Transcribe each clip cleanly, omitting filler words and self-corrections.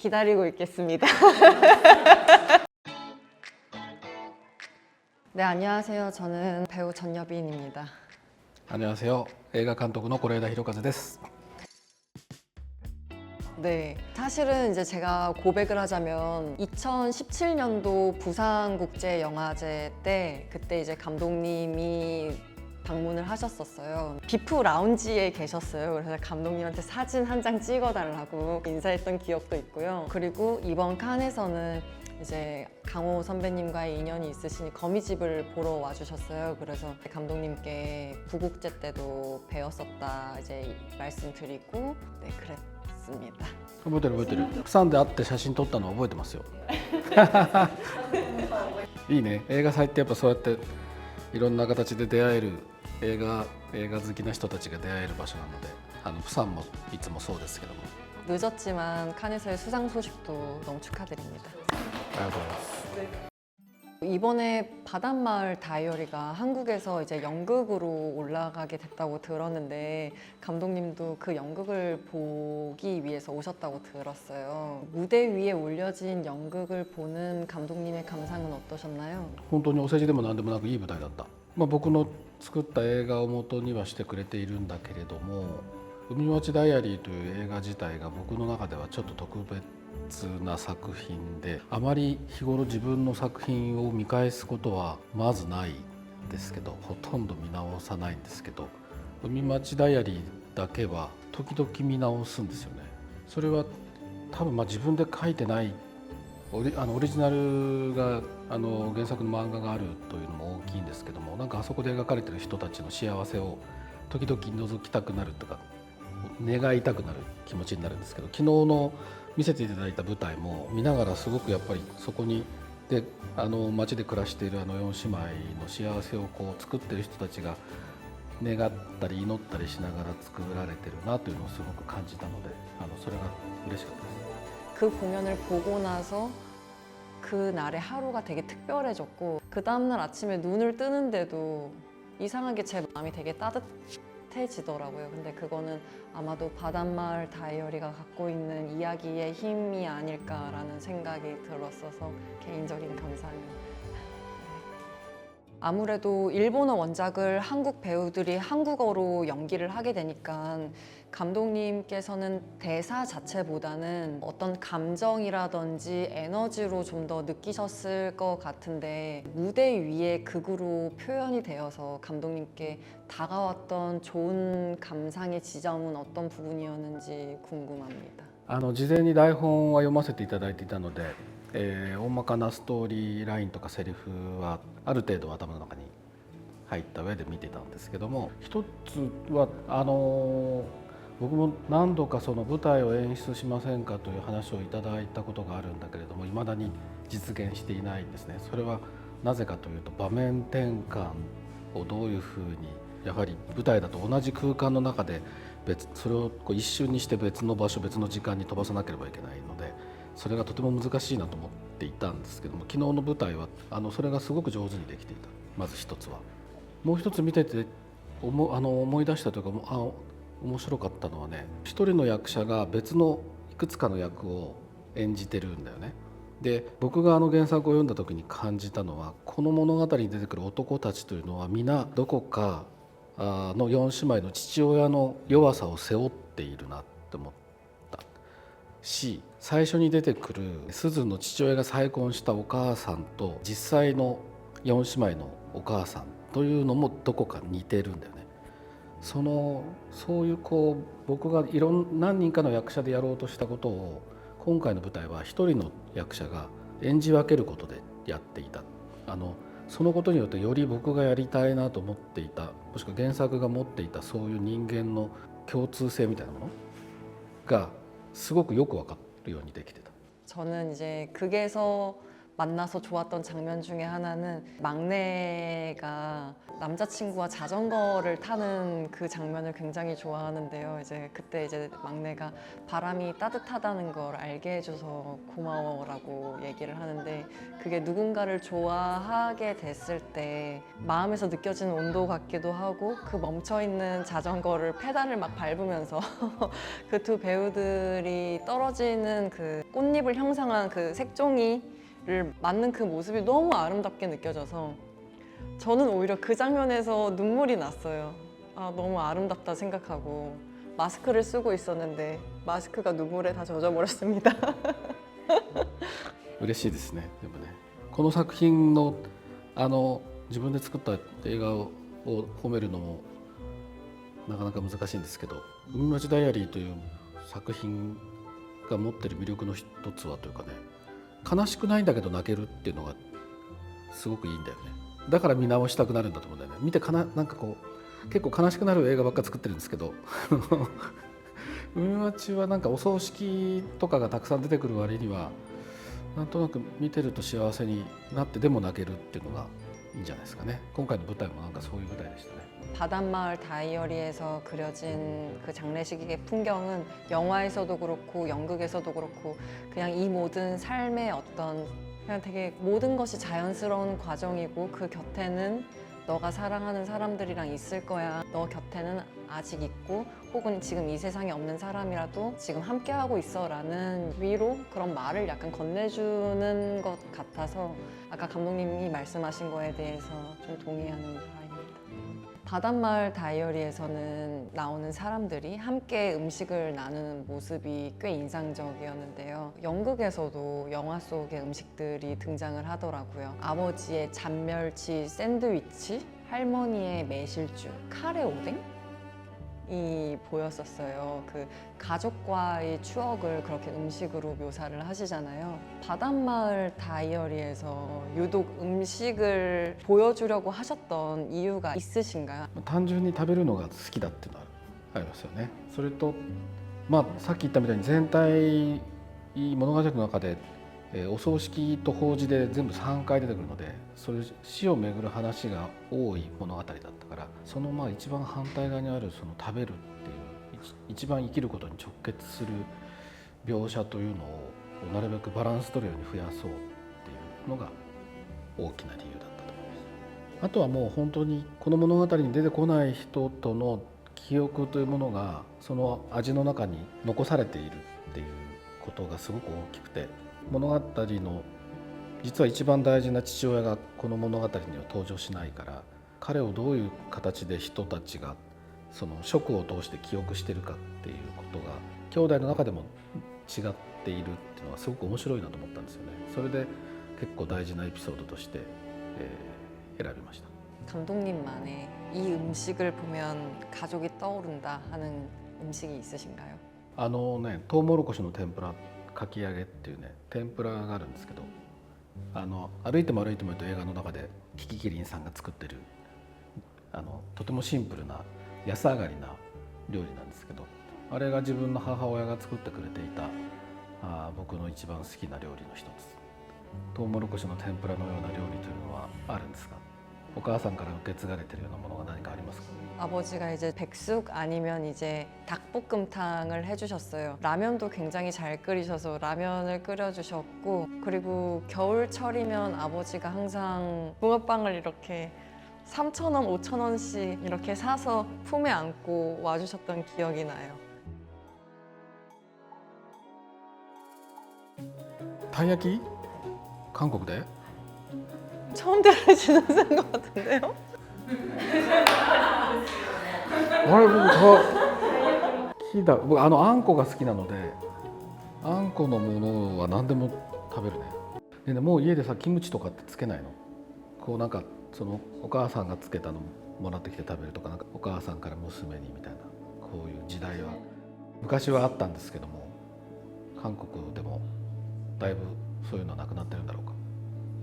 기다리고 있겠습니다. 네, 안녕하세요. 저는 배우 전여빈입니다. 안녕하세요. 映画監督の是枝裕和です。 네, 사실은 이제 제가 고백을 하자면 2017년도 부산국제영화제 때 그때 이제 감독님이 방문을 하셨었어요. 비프 라운지에 계셨어요. 그래서 감독님한테 사진 한 장 찍어달라고 인사했던 기억도 있고요. 그리고 이번 칸에서는 이제 강호 선배님과의 인연이 있으시니 거미집을 보러 와주셨어요. 그래서 감독님께 부국제 때도 배웠었다 이제 말씀드리고 네 그랬습니다. 覚えてる覚えてる。プサンで会って写真撮ったの覚えてますよ。いいね。映画祭ってやっぱそうやっていろんな形で出会える映画好きな人たちが出会える場所なので、プサンもいつもそうですけども。 늦었지만 칸에서의 수상 소식도 너무 축하드립니다. ありがとうございます。 이번에 바닷마을 다이어리가 한국에서 이제 연극으로 올라가게 됐다고 들었는데 감독님도 그 연극을 보기 위해서 오셨다고 들었어요. 무대 위에 올려진 연극을 보는 감독님의 감상은 어떠셨나요? 本当にお世辞でも何でもなくいい舞台だった。僕の作った映画を元にはしてくれているんだけれども、海町ダイアリーという映画自体が僕の中ではちょっと特別な作品で、あまり日頃自分の作品を見返すことはまずないですけど、ほとんど見直さないんですけど、海町ダイアリーだけは時々見直すんですよね。それは多分自分で書いてないオリジナルが原作の漫画があるというのも大きいんですけども、なんかあそこで描かれてる人たちの幸せを時々覗きたくなるとか願いたくなる気持ちになるんですけど、昨日の見せていただいた舞台も見ながらすごくやっぱりそこにで町で暮らしている4姉妹の幸せをこう作ってる人たちが願ったり祈ったりしながら作られてるなというのをすごく感じたので、それが嬉しかったです。 그 공연을 보고 나서 그 날의 하루가 되게 특별해졌고 그 다음날 아침에 눈을 뜨는데도 이상하게 제 마음이 되게 따뜻해지더라고요. 근데 그거는 아마도 바닷마을 다이어리가 갖고 있는 이야기의 힘이 아닐까라는 생각이 들었어서 개인적인 감상이. 아무래도 일본어 원작을 한국 배우들이 한국어로 연기를 하게 되니까 감독님께서는 대사 자체보다는 어떤 감정이라든지 에너지로 좀 더 느끼셨을 것 같은데 무대 위에 극으로 표현이 되어서 감독님께 다가왔던 좋은 감상의 지점은 어떤 부분이었는지 궁금합니다. 事前に台本は読ませていただいていたので、大まかなストーリーラインとかセリフはある程度頭の中に入った上で見てたんですけども、一つは僕も何度かその舞台を演出しませんかという話をいただいたことがあるんだけれども、未だに実現していないんですね。それはなぜかというと、場面転換をどういうふうに、やはり舞台だと同じ空間の中でそれを一瞬にして別の場所別の時間に飛ばさなければいけないので、それがとても難しいなと思っていたんですけども、昨日の舞台はそれがすごく上手にできていた。まず一つは。もう一つ見てて思い出したというか、面白かったのはね、一人の役者が別のいくつかの役を演じてるんだよね。で、僕が原作を読んだ時に感じたのは、この物語に出てくる男たちというのは皆どこかの4姉妹の父親の弱さを背負っているなって思ったし、最初に出てくる鈴の父親が再婚したお母さんと実際の4姉妹のお母さんというのもどこか似てるんだよね。そういう僕が何人かの役者でやろうとしたことを、今回の舞台は一人の役者が演じ分けることでやっていた。そのことによってより僕がやりたいなと思っていた、もしくは原作が持っていたそういう人間の共通性みたいなものがすごくよく分かるようにできてた。 저는 이제 극에서 만나서 좋았던 장면 중에 하나는 막내가 남자친구와 자전거를 타는 그 장면을 굉장히 좋아하는데요. 이제 그때 이제 막내가 바람이 따뜻하다는 걸 알게 해줘서 고마워라고 얘기를 하는데, 그게 누군가를 좋아하게 됐을 때 마음에서 느껴지는 온도 같기도 하고, 그 멈춰있는 자전거를 페달을 막 밟으면서 그 두 배우들이 떨어지는 그 꽃잎을 형상한 그 색종이를 맞는 그 모습이 너무 아름답게 느껴져서 저는 오히려 그 장면에서 눈물이 났어요. 아, 너무 아름답다 생각하고 마스크를 쓰고 있었는데 마스크가 눈물에 다 젖어버렸습니다. 嬉しいですね。でもね、この作品の自分で作った映画を褒めるのもなかなか難しいんですけど、海町ダイアリーという作品が持ってる魅力の一つはというかね、悲しくないんだけど泣けるっていうのがすごくいいんだよね。だから見直したくなるんだと思うんだよね。見てなんかこう結構悲しくなる映画ばっか作ってるんですけど海町はなんかお葬式とかがたくさん出てくる割にはなんとなく見てると幸せになってでも泣けるっていうのがいいんじゃないですかね。今回の舞台もなんかそういう舞台でしたね。 바닷마을 다이어리에서 그려진 그 장례식의 풍경은 영화에서도 그렇고 연극에서도 그렇고 그냥 이 모든 삶의 어떤 그냥 되게 모든 것이 자연스러운 과정이고, 그 곁에는 너가 사랑하는 사람들이랑 있을 거야. 너 곁에는 아직 있고, 혹은 지금 이 세상에 없는 사람이라도 지금 함께하고 있어 라는 위로, 그런 말을 약간 건네주는 것 같아서 아까 감독님이 말씀하신 거에 대해서 좀 동의하는 바입니다. 바닷마을 다이어리에서는 나오는 사람들이 함께 음식을 나누는 모습이 꽤 인상적이었는데요. 연극에서도 영화 속의 음식들이 등장을 하더라고요. 아버지의 잔멸치 샌드위치, 할머니의 매실주, 카레 오뎅이 보였었어요. 그 가족과의 추억을 그렇게 음식으로 묘사를 하시잖아요. 바닷마을 다이어리에서 유독 음식을 보여주려고 하셨던 이유가 있으신가요? 単純に食べるのが好きだっていうのはありますよね。それと、さっき言ったみたいに全体物語の中で、お葬式と法事で全部3回出てくるので、それ死をめぐる話が多い物語だったから、その一番反対側にあるその食べるっていう一番生きることに直結する描写というのをなるべくバランス取るように増やそうっていうのが大きな理由だったと思います。あとはもう本当にこの物語に出てこない人との記憶というものがその味の中に残されているっていうことがすごく大きくて、物語の実は一番大事な父親がこの物語には登場しないから、彼をどういう形で人たちがその食を通して記憶してるかっていうことが兄弟の中でも違っているっていうのはすごく面白いなと思ったんですよね。それで結構大事なエピソードとして、選びました。 감독님만의 이 음식을 보면 가족이 떠오른다 하는 음식이 있으신가요? トウモロコシの天ぷらかき揚げっていうね天ぷらがあるんですけど、歩いても歩いてもという映画の中でキキキリンさんが作ってるとてもシンプルな安上がりな料理なんですけど、あれが自分の母親が作ってくれていた僕の一番好きな料理の一つ。トウモロコシの天ぷらのような料理というのはあるんですが、お母さんから受け継がれているようなものが何かありますか？ 아버지가 이제 백숙 아니면 이제 닭볶음탕을 해주셨어요. 라면도 굉장히 잘 끓이셔서 라면을 끓여주셨고, 그리고 겨울철이면 아버지가 항상 붕어빵을 이렇게 3,000원, 5,000원씩 이렇게 사서 품에 안고 와주셨던 기억이 나요. たい焼き？韓国で？ 처음 들으시는 것 같은데요? あれ僕聞いた。僕あんこが好きなので、あんこのものは何でも食べるね。でね、もう家でさキムチとかってつけないの？こうなんかそのお母さんがつけたのもらってきて食べるとか、なんかお母さんから娘にみたいな、こういう時代は昔はあったんですけども、韓国でもだいぶそういうのはなくなってるんだろうか。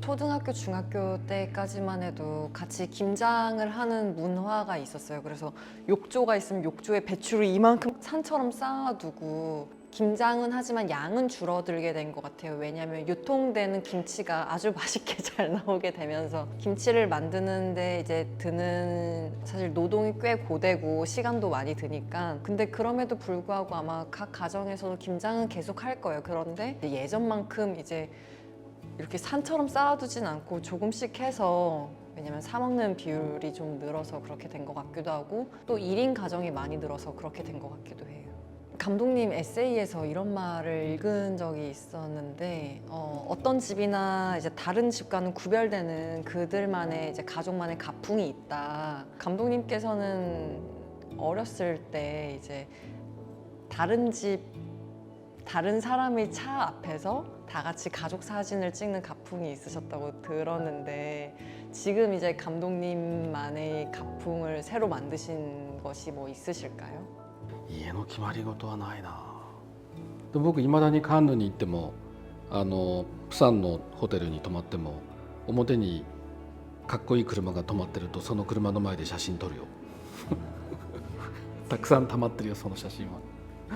초등학교, 중학교 때까지만 해도 같이 김장을 하는 문화가 있었어요. 그래서 욕조가 있으면 욕조에 배추를 이만큼 산처럼 쌓아두고 김장은 하지만 양은 줄어들게 된 것 같아요. 왜냐하면 유통되는 김치가 아주 맛있게 잘 나오게 되면서 김치를 만드는데 이제 드는 사실 노동이 꽤 고되고 시간도 많이 드니까 근데 그럼에도 불구하고 아마 각 가정에서도 김장은 계속 할 거예요. 그런데 예전만큼 이제 이렇게 산처럼 쌓아두진 않고 조금씩 해서 왜냐면 사 먹는 비율이 좀 늘어서 그렇게 된 것 같기도 하고 또 1인 가정이 많이 늘어서 그렇게 된 것 같기도 해요. 감독님 에세이에서 이런 말을 읽은 적이 있었는데 어떤 집이나 이제 다른 집과는 구별되는 그들만의 이제 가족만의 가풍이 있다. 감독님께서는 어렸을 때 이제 다른 집 다른 사람의 차 앞에서 다 같이 가족 사진을 찍는 가풍이 있으셨다고 들었는데 지금 이제 감독님만의 가풍을 새로 만드신 것이 뭐 있으실까요? 家の決まり事はないな。で僕いまだにカンヌに行ってもプサンのホテルに泊まっても表にかっこいい車が止まってるとその車の前で写真撮るよたくさん溜まってるよその写真は。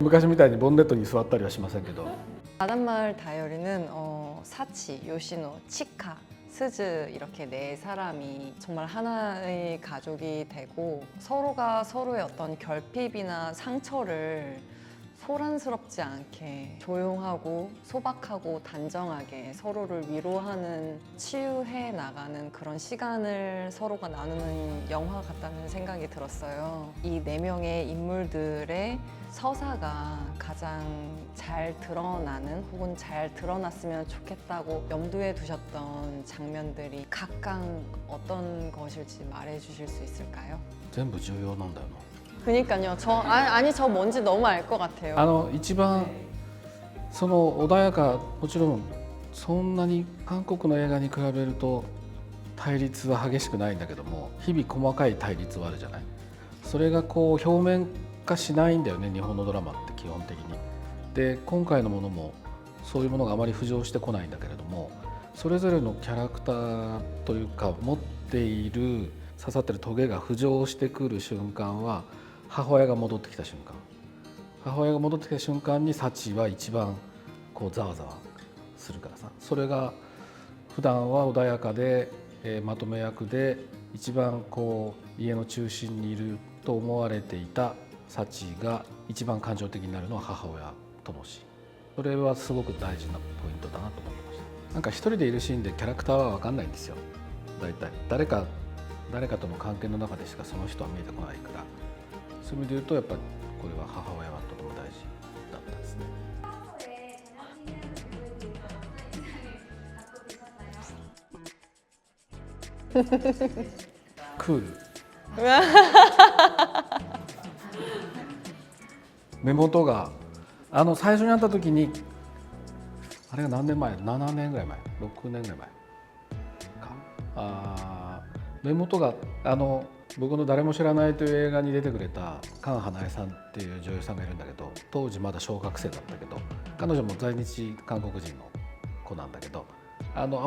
昔みたいにボンネットに座ったりはしませんけど。 바닷마을 다이어리는 사치, 요시노, 치카, 스즈 이렇게 네 사람이 정말 하나의 가족이 되고 서로가 서로의 어떤 결핍이나 상처를 소란스럽지 않게 조용하고 소박하고 단정하게 서로를 위로하는 치유해 나가는 그런 시간을 서로가 나누는 영화 같다는 생각이 들었어요. 이 네 명의 인물들의 서사가 가장 잘 드러나는 혹은 잘 드러났으면 좋겠다고 염두에 두셨던 장면들이 각각 어떤 것일지 말해 주실 수 있을까요? 全部重要なんだよな。 그니까요. 아니 저 뭔지 너무 알 것 같아요. 一番その穏やかもちろんそんなに韓国の映画に比べると対立は激しくないんだけども日々細かい対立はあるじゃない。それがこう表面化しないんだよね日本のドラマって基本的に。で今回のものもそういうものがあまり浮上してこないんだけれどもそれぞれのキャラクターというか持っている刺さってるトゲが浮上してくる瞬間は母親が戻ってきた瞬間母親が戻ってきた瞬間にサチは一番こうざわざわするからさそれが普段は穏やかで、まとめ役で一番こう家の中心にいると思われていたサチが一番感情的になるのは母親とのシーンそれはすごく大事なポイントだなと思いました。なんか一人でいるシーンでキャラクターは分かんないんですよ大体誰かとの関係の中でしかその人は見えてこないからそういう意味で言うとやっぱりこれは母親はとても大事だったですね。クール目元が最初に会った時にあれが何年前7年ぐらい前6年ぐらい前か目元が僕の誰も知らないという映画に出てくれた菅花江さんっていう女優さんがいるんだけど当時まだ小学生だったけど彼女も在日韓国人の子なんだけど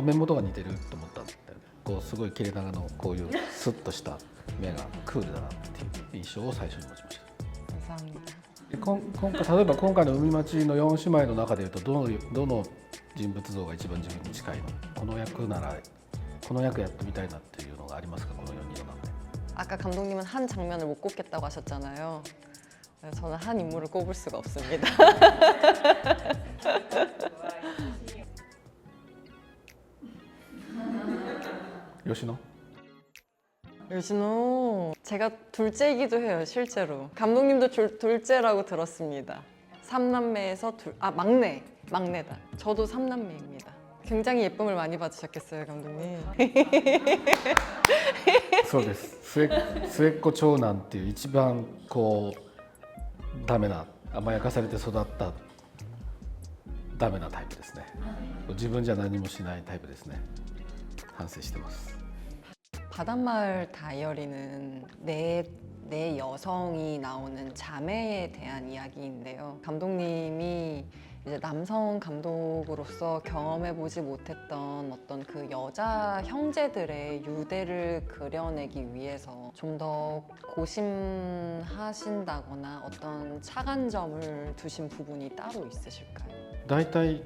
目元が似てると思ったんだよね。こうすごい切れ長のこういうスッとした目がクールだなっていう印象を最初に持ちました。 감사합니다. 例えば今回の海町の4姉妹の中でいうとどの人物像が一番自分に近いのこの役ならこの役やってみたいなっていうのがありますかこの4人の中で。 아까 감독님은 한 장면을 못 꼽겠다고 하셨잖아요. 그래서 저는 한 인물을 꼽을 수가 없습니다. 요시노? 요시노 제가 둘째이기도 해요 실제로. 감독님도 둘째라고 들었습니다. 3남매에서 막내다. 저도 3남매입니다. 굉장히 예쁨을 많이 받으셨겠어요 감독님. そうです末っ子長男っていう一番こうダメな甘やかされて育ったダメなタイプですね。自分じゃ何もしないタイプですね。反省してます。 바닷마을 다이어리는 네 여성이 나오는 자매에 대한 이야기인데요. 감독님이 이제 남성 감독으로서 경험해보지 못했던 어떤 그 여자 형제들의 유대를 그려내기 위해서 좀 더 고심하신다거나 어떤 차관점을 두신 부분이 따로 있으실까요? 大体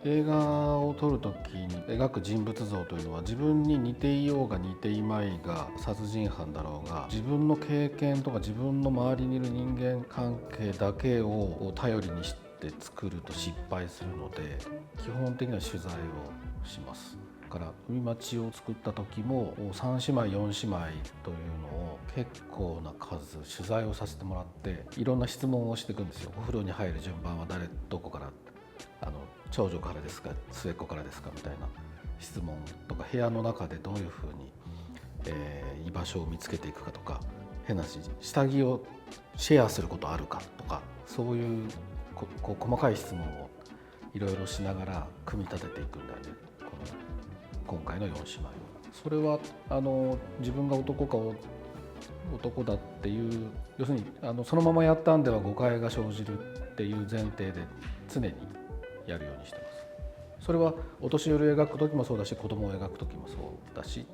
映画を撮るときに描く人物像というのは自分に似ていようが似ていまいが殺人犯だろうが自分の経験とか自分の周りにいる人間関係だけを頼りにして作ると失敗するので基本的には取材をします。だから海町を作った時も3姉妹4姉妹というのを結構な数取材をさせてもらっていろんな質問をしていくんですよ。お風呂に入る順番はどこから長女からですか末っ子からですかみたいな質問とか部屋の中でどういうふうに、居場所を見つけていくかとか変な話下着をシェアすることあるかとかそういう細かい質問をいろいろしながら組み立てていくんだよね今回の4姉妹は。それは自分が男だっていう要するにそのままやったんでは誤解が生じるっていう前提で常にやるようにしてます。それはお年寄りを描く時もそうだし子供を描く時もそうだし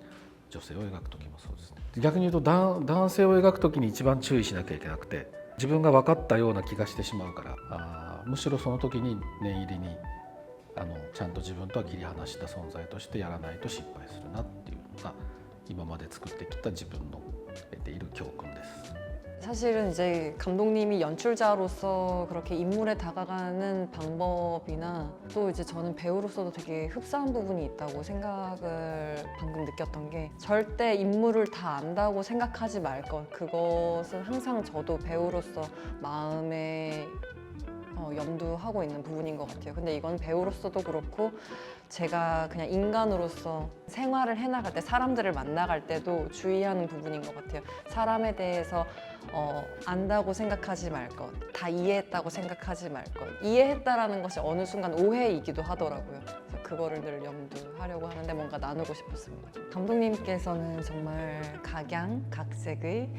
女性を描く時もそうですね。逆に言うと男性を描く時に一番注意しなきゃいけなくて自分が分かったような気がしてしまうからむしろその時に念入りにちゃんと自分とは切り離した存在としてやらないと失敗するなっていうのが今まで作ってきた自分の得ている教訓です。 사실은 이제 감독님이 연출자로서 그렇게 인물에 다가가는 방법이나 또 이제 저는 배우로서도 되게 흡사한 부분이 있다고 생각을 방금 느꼈던 게 절대 인물을 다 안다고 생각하지 말 것. 그것은 항상 저도 배우로서 마음에 염두하고 있는 부분인 것 같아요. 근데 이건 배우로서도 그렇고 제가 그냥 인간으로서 생활을 해나갈 때 사람들을 만나갈 때도 주의하는 부분인 것 같아요. 사람에 대해서 안다고 생각하지 말 것, 다 이해했다고 생각하지 말 것. 이해했다라는 것이 어느 순간 오해이기도 하더라고요. 그래서 그거를 늘 염두하려고 하는데 뭔가 나누고 싶었습니다. 감독님께서는 정말 각양각색의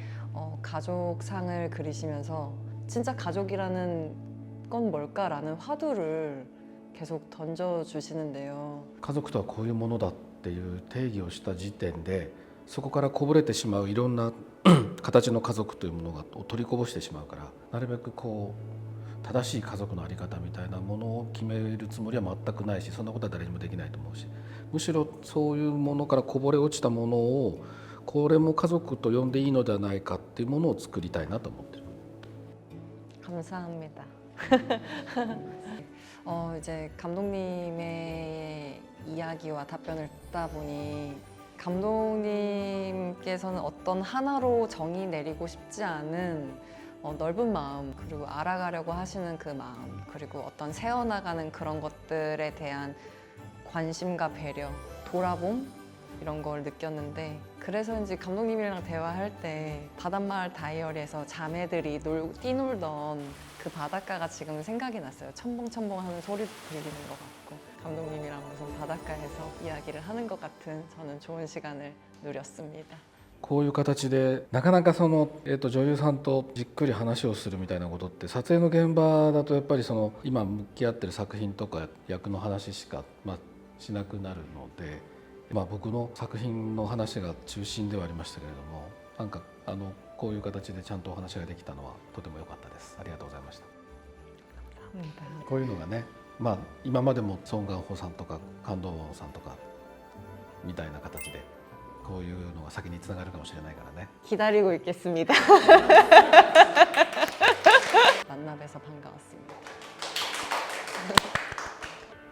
가족상을 그리시면서 진짜 가족이라는 건 뭘까라는 화두를 계속 던져주시는데요. 家族とはこういうものだっていう定義をした時点でそこからこぼれてしまういろんな形の家族というものを取りこぼしてしまうからなるべく正しい家族の在り方みたいなものを決めるつもりは全くないしそんなことは誰にもできないと思うしむしろそういうものからこぼれ落ちたものをこれも家族と呼んでいいのではないかっていうものを作りたいなと思ってる。 감사합니다. 이제 감독님의 이야기와 답변을 듣다 보니 감독님께서는 어떤 하나로 정의 내리고 싶지 않은 넓은 마음 그리고 알아가려고 하시는 그 마음 그리고 어떤 새어나가는 그런 것들에 대한 관심과 배려, 돌아봄 이런 걸 느꼈는데 그래서인지 감독님이랑 대화할 때 바닷마을 다이어리에서 자매들이 뛰놀던 그 바닷가가 지금 생각이 났어요. 첨벙첨벙 하는 소리도 들리는 것 같고 감독님이랑 무슨 바닷가에서 이야기를 하는 것 같은 저는 좋은 시간을 누렸습니다. こういう形でなかなか女優さんとじっくり話をするみたいなことって撮影の現場だとやっぱり今向き合ってる作品とか役の話しか、しなくなるので、僕の作品の話が中心ではありましたけれどもなんかこういう形でちゃんとお話ができたのはとても良かったです。ありがとうございました。こういうのがね、今までもソン・ガンホさんとかカン・ドウォンさんとかみたいな形でこういうのが先につながるかもしれないからね。 기다리고 있겠습니다. 만나 뵈서 반가웠습니다.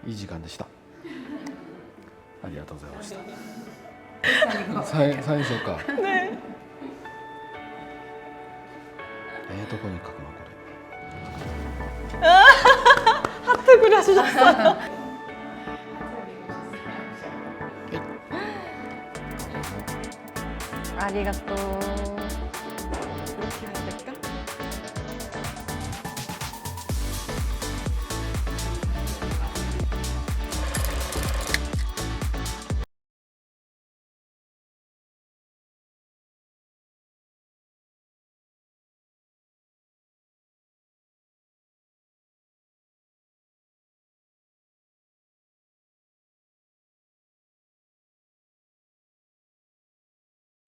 いい時間でした。ありがとうございました。サインしようか。네. どこに書くのこれ。 하트 그려주셨어요. 아리가또. 이렇게 해야 될까?